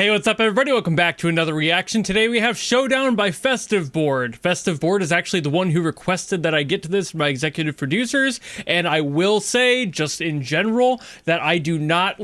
Hey, what's up everybody? Welcome back to another reaction. Today we have Showdown by FestiveBored. FestiveBored is actually the one who requested that I get to this from my executive producers, and I will say, just in general, that I do not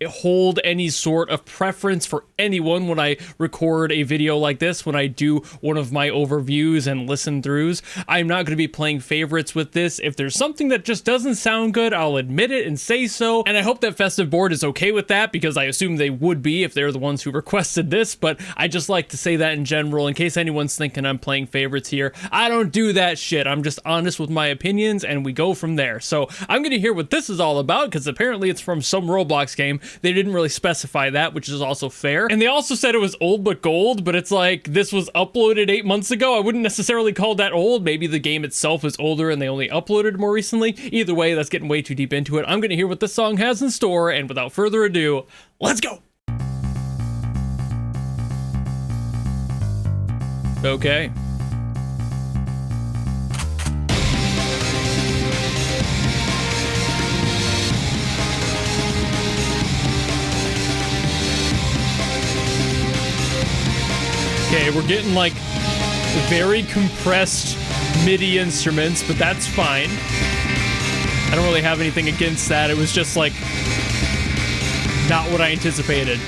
hold any sort of preference for anyone when I record a video like this, when I do one of my overviews and listen throughs. I'm not going to be playing favorites with this. If there's something that just doesn't sound good, I'll admit it and say so, and I hope that FestiveBored is okay with that, because I assume they would be if they're the ones who requested this, but I just like to say that in general in case anyone's thinking I'm playing favorites here. I don't do that shit. I'm just honest with my opinions and we go from there. So I'm gonna hear what this is all about, because apparently it's from some Roblox game. They didn't really specify that, which is also fair. And they also said it was old but gold, but it's like this was uploaded 8 months ago. I wouldn't necessarily call that old. Maybe the game itself is older and they only uploaded more recently. Either way, that's getting way too deep into it. I'm gonna hear what this song has in store, and without further ado, let's go. Okay. Okay, we're getting like very compressed MIDI instruments, but that's fine. I don't really have anything against that. It was just like not what I anticipated.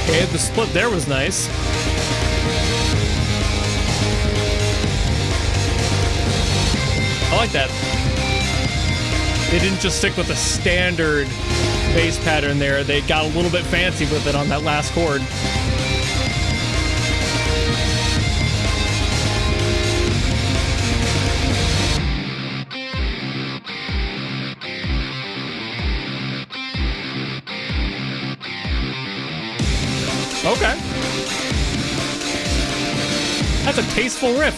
Okay, the split there was nice. I like that. They didn't just stick with the standard bass pattern there. They got a little bit fancy with it on that last chord. Okay. That's a tasteful riff.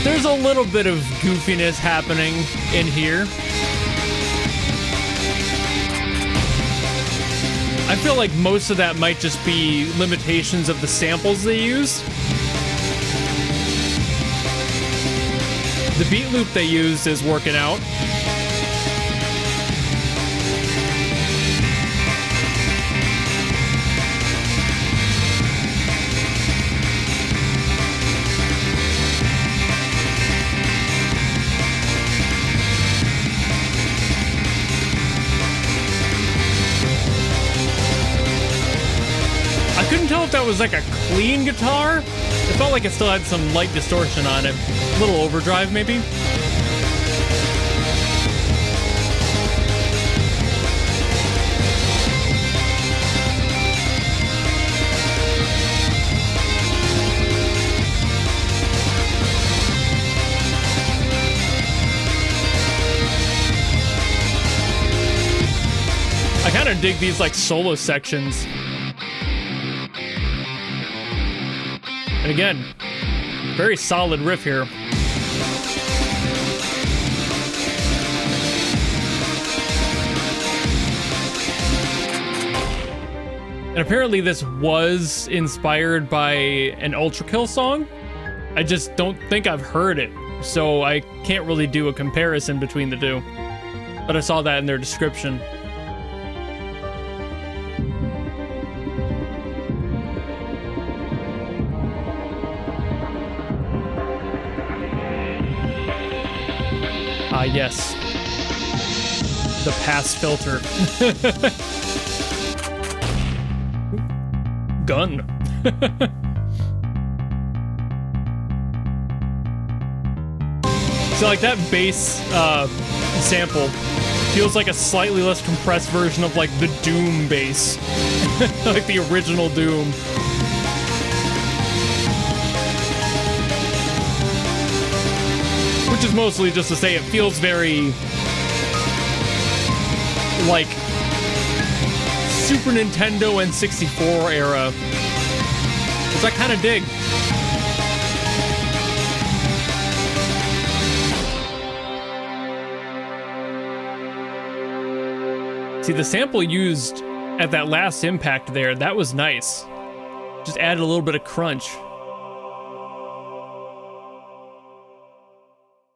There's a little bit of goofiness happening in here. I feel like most of that might just be limitations of the samples they used. The beat loop they used is working out. I couldn't tell if that was like a clean guitar. It felt like it still had some light distortion on it. A little overdrive, maybe? I kind of dig these like solo sections. And again, very solid riff here. And apparently this was inspired by an Ultra Kill song. I just don't think I've heard it, so I can't really do a comparison between the two. But I saw that in their description. Ah, yes. The pass filter. Gun. So like that bass sample feels like a slightly less compressed version of like the Doom bass. Like the original Doom. Which is mostly just to say it feels very like Super Nintendo and 64 era, which I kind of dig. See, the sample used at that last impact there, that was nice. Just added a little bit of crunch.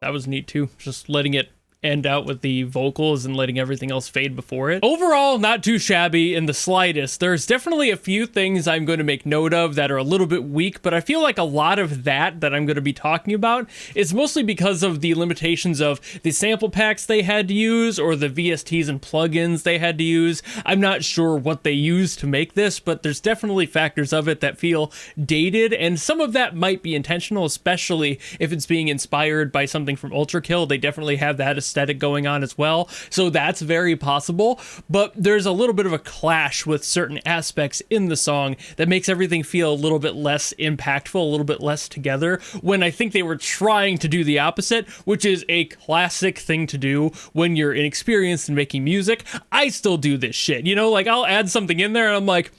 That was neat too, just letting it end out with the vocals and letting everything else fade before it. Overall, not too shabby in the slightest. There's definitely a few things I'm going to make note of that are a little bit weak, but I feel like a lot of that I'm going to be talking about is mostly because of the limitations of the sample packs they had to use or the VSTs and plugins they had to use. I'm not sure what they used to make this, but there's definitely factors of it that feel dated, and some of that might be intentional, especially if it's being inspired by something from Ultrakill. They definitely have that aesthetic going on as well, so that's very possible, but there's a little bit of a clash with certain aspects in the song that makes everything feel a little bit less impactful, a little bit less together, when I think they were trying to do the opposite, which is a classic thing to do when you're inexperienced in making music. I still do this shit, you know, like I'll add something in there and I'm like,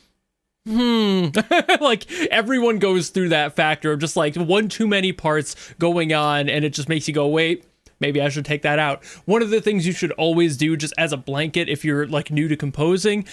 like everyone goes through that factor of just like one too many parts going on, and it just makes you go, wait, maybe I should take that out. One of the things you should always do, just as a blanket, if you're like new to composing,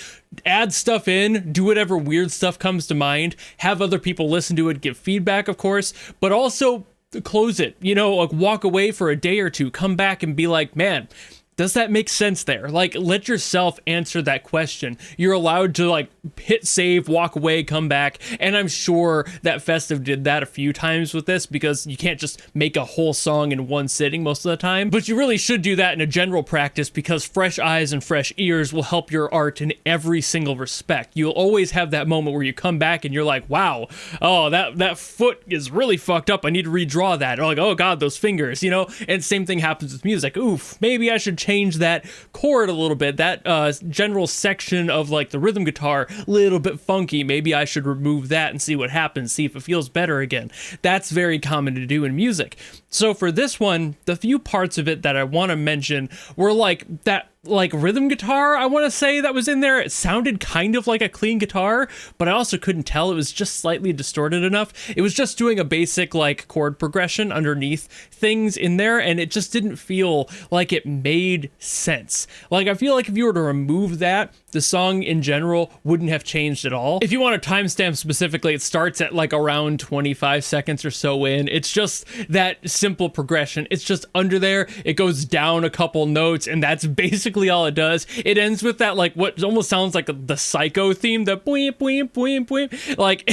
add stuff in, do whatever weird stuff comes to mind, have other people listen to it, give feedback, of course, but also close it, you know, like walk away for a day or two, come back and be like, man, does that make sense there? Like, let yourself answer that question. You're allowed to like hit save, walk away, come back. And I'm sure that Festive did that a few times with this, because you can't just make a whole song in one sitting most of the time. But you really should do that in a general practice, because fresh eyes and fresh ears will help your art in every single respect. You'll always have that moment where you come back and you're like, wow, oh, that foot is really fucked up. I need to redraw that. Or like, oh God, those fingers, you know? And same thing happens with music. Oof, maybe I should change that chord a little bit, that general section of like the rhythm guitar, a little bit funky, maybe I should remove that and see what happens, see if it feels better again. That's very common to do in music. So for this one, the few parts of it that I want to mention were like that like rhythm guitar, I want to say, that was in there. It sounded kind of like a clean guitar, but I also couldn't tell. It was just slightly distorted enough. It was just doing a basic like chord progression underneath things in there, and it just didn't feel like it made sense. Like, I feel like if you were to remove that, the song in general wouldn't have changed at all. If you want a timestamp specifically, it starts at like around 25 seconds or so in. It's just that simple progression. It's just under there. It goes down a couple notes, and that's basically all it does. It ends with that like what almost sounds like the Psycho theme, the boing boing boing boing, like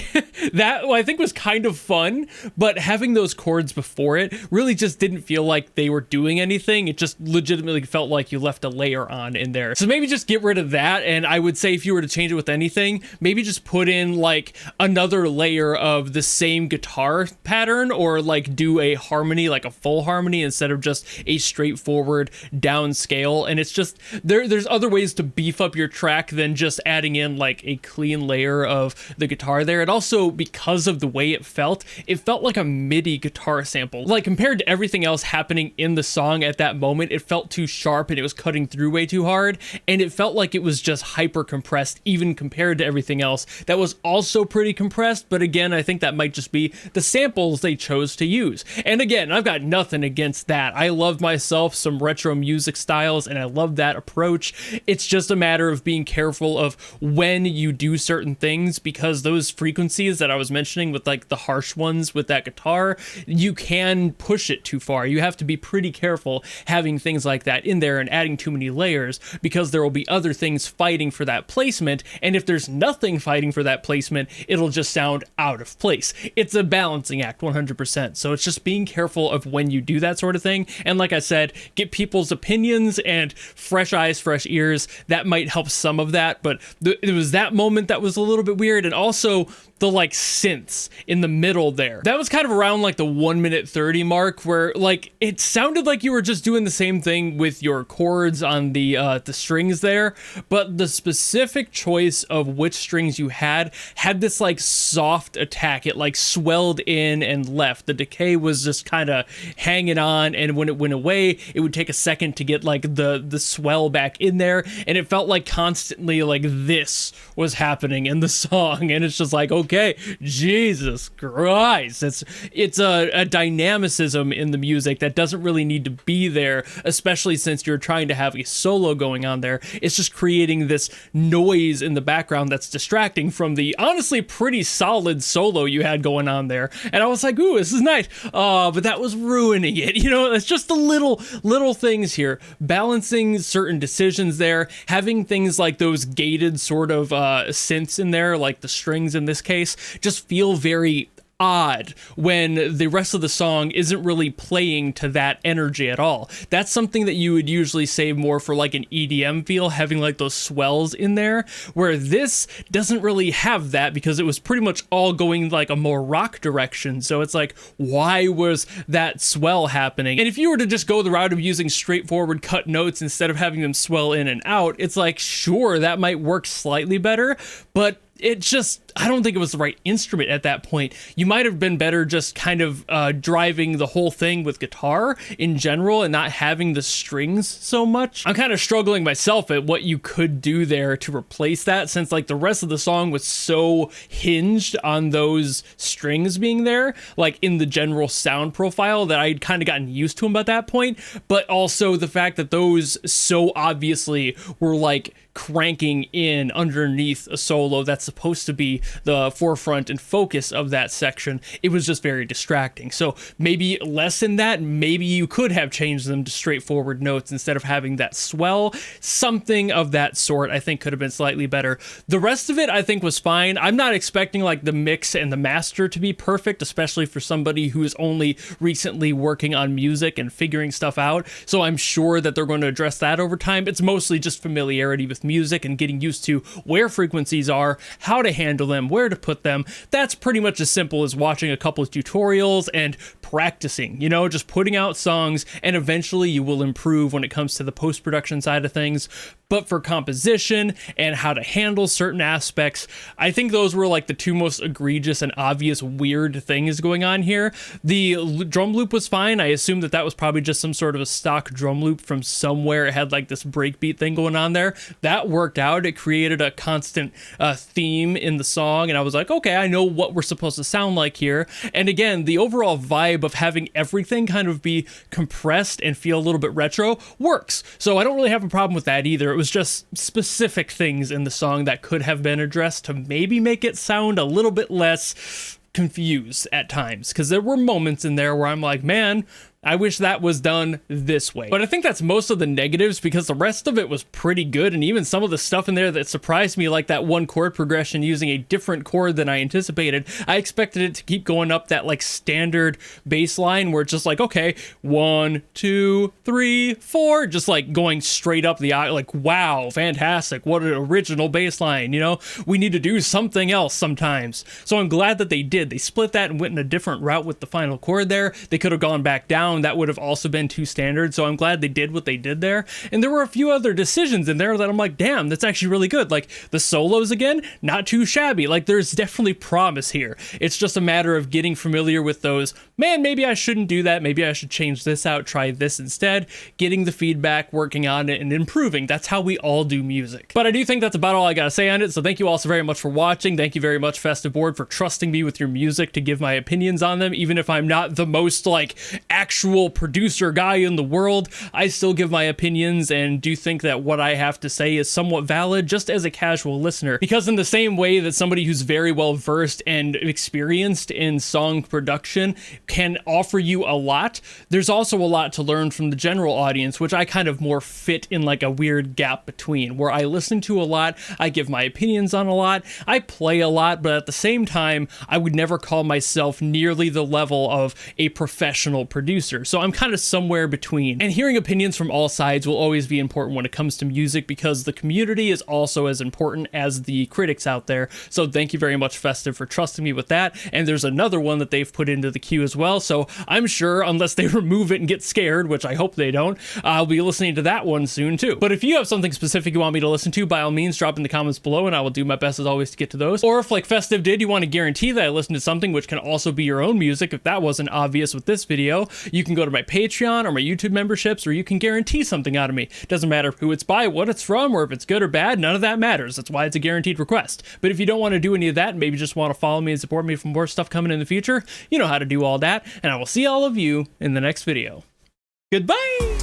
that I think was kind of fun, but having those chords before it really just didn't feel like they were doing anything. It just legitimately felt like you left a layer on in there. So maybe just get rid of that, and I would say if you were to change it with anything, maybe just put in like another layer of the same guitar pattern, or like do a harmony, like a full harmony, instead of just a straightforward down scale. And it's just there's other ways to beef up your track than just adding in like a clean layer of the guitar there. It also, because of the way it felt like a MIDI guitar sample. Like, compared to everything else happening in the song at that moment, it felt too sharp and it was cutting through way too hard, and it felt like it was just hyper compressed even compared to everything else that was also pretty compressed. But again, I think that might just be the samples they chose to use. And again, I've got nothing against that. I love myself some retro music styles, and I love that approach. It's just a matter of being careful of when you do certain things, because those frequencies that I was mentioning with like the harsh ones with that guitar, you can push it too far. You have to be pretty careful having things like that in there and adding too many layers, because there will be other things fighting for that placement, and if there's nothing fighting for that placement, it'll just sound out of place. It's a balancing act 100%. So it's just being careful of when you do that sort of thing. And like I said, get people's opinions and fresh eyes, fresh ears. That might help some of that, but it was that moment that was a little bit weird. And also the like synths in the middle there, that was kind of around like the 1:30 mark, where like it sounded like you were just doing the same thing with your chords on the strings there, but the specific choice of which strings you had this like soft attack. It like swelled in and left. The decay was just kind of hanging on, and when it went away, it would take a second to get like the swell back in there, and it felt like constantly like this was happening in the song, and it's just like, oh okay, Jesus Christ. It's a dynamicism in the music that doesn't really need to be there, especially since you're trying to have a solo going on there. It's just creating this noise in the background that's distracting from the honestly pretty solid solo you had going on there. And I was like, ooh, this is nice. But that was ruining it. You know, it's just the little things here. Balancing certain decisions there, having things like those gated sort of synths in there, like the strings in this case, just feel very odd when the rest of the song isn't really playing to that energy at all. That's something that you would usually save more for like an EDM feel, having like those swells in there, where this doesn't really have that because it was pretty much all going like a more rock direction. So it's like, why was that swell happening? And if you were to just go the route of using straightforward cut notes instead of having them swell in and out, it's like, sure, that might work slightly better, but it just, I don't think it was the right instrument at that point. You might have been better just kind of driving the whole thing with guitar in general and not having the strings so much. I'm kind of struggling myself at what you could do there to replace that, since like the rest of the song was so hinged on those strings being there, like in the general sound profile, that I'd kind of gotten used to them at that point. But also the fact that those so obviously were like cranking in underneath a solo that's supposed to be the forefront and focus of that section, it was just very distracting. So maybe less in that, maybe you could have changed them to straightforward notes instead of having that swell. Something of that sort I think could have been slightly better. The rest of it I think was fine. I'm not expecting like the mix and the master to be perfect, especially for somebody who is only recently working on music and figuring stuff out. So I'm sure that they're going to address that over time. It's mostly just familiarity with music and getting used to where frequencies are, how to handle them, where to put them. That's pretty much as simple as watching a couple of tutorials and practicing, you know, just putting out songs, and eventually you will improve when it comes to the post-production side of things. But for composition and how to handle certain aspects, I think those were like the two most egregious and obvious weird things going on here. The drum loop was fine. I assume that was probably just some sort of a stock drum loop from somewhere. It had like this breakbeat thing going on there. That worked out. It created a constant theme in the song, and I was like, okay, I know what we're supposed to sound like here. And again, the overall vibe of having everything kind of be compressed and feel a little bit retro works. So I don't really have a problem with that either. It was just specific things in the song that could have been addressed to maybe make it sound a little bit less confused at times, because there were moments in there where I'm like, man, I wish that was done this way. But I think that's most of the negatives, because the rest of it was pretty good, and even some of the stuff in there that surprised me, like that one chord progression using a different chord than I anticipated. I expected it to keep going up that like standard bass line where it's just like, okay, 1, 2, 3, 4, just like going straight up the like, wow, fantastic, what an original bass line, you know? We need to do something else sometimes. So I'm glad that they did. They split that and went in a different route with the final chord there. They could have gone back down. That would have also been too standard, so I'm glad they did what they did there. And there were a few other decisions in there that I'm like, damn, that's actually really good. Like the solos again, not too shabby. Like there's definitely promise here. It's just a matter of getting familiar with those, man, maybe I shouldn't do that, maybe I should change this out, try this instead, getting the feedback, working on it, and improving. That's how we all do music. But I do think that's about all I gotta say on it, so thank you all so very much for watching. Thank you very much, FestiveBored, for trusting me with your music to give my opinions on them, even if I'm not the most like actual producer guy in the world. I still give my opinions and do think that what I have to say is somewhat valid just as a casual listener, because in the same way that somebody who's very well versed and experienced in song production can offer you a lot, there's also a lot to learn from the general audience, which I kind of more fit in like a weird gap between, where I listen to a lot, I give my opinions on a lot, I play a lot, but at the same time, I would never call myself nearly the level of a professional producer. So I'm kind of somewhere between. And hearing opinions from all sides will always be important when it comes to music, because the community is also as important as the critics out there. So thank you very much, Festive, for trusting me with that. And there's another one that they've put into the queue as well. So I'm sure, unless they remove it and get scared, which I hope they don't, I'll be listening to that one soon too. But if you have something specific you want me to listen to, by all means, drop in the comments below and I will do my best as always to get to those. Or if like Festive did, you want to guarantee that I listen to something which can also be your own music, if that wasn't obvious with this video, you You can go to my Patreon or my YouTube memberships, or you can guarantee something out of me. Doesn't matter who it's by, what it's from, or if it's good or bad, none of that matters. That's why it's a guaranteed request. But if you don't want to do any of that, and maybe just want to follow me and support me for more stuff coming in the future, you know how to do all that, and I will see all of you in the next video. Goodbye!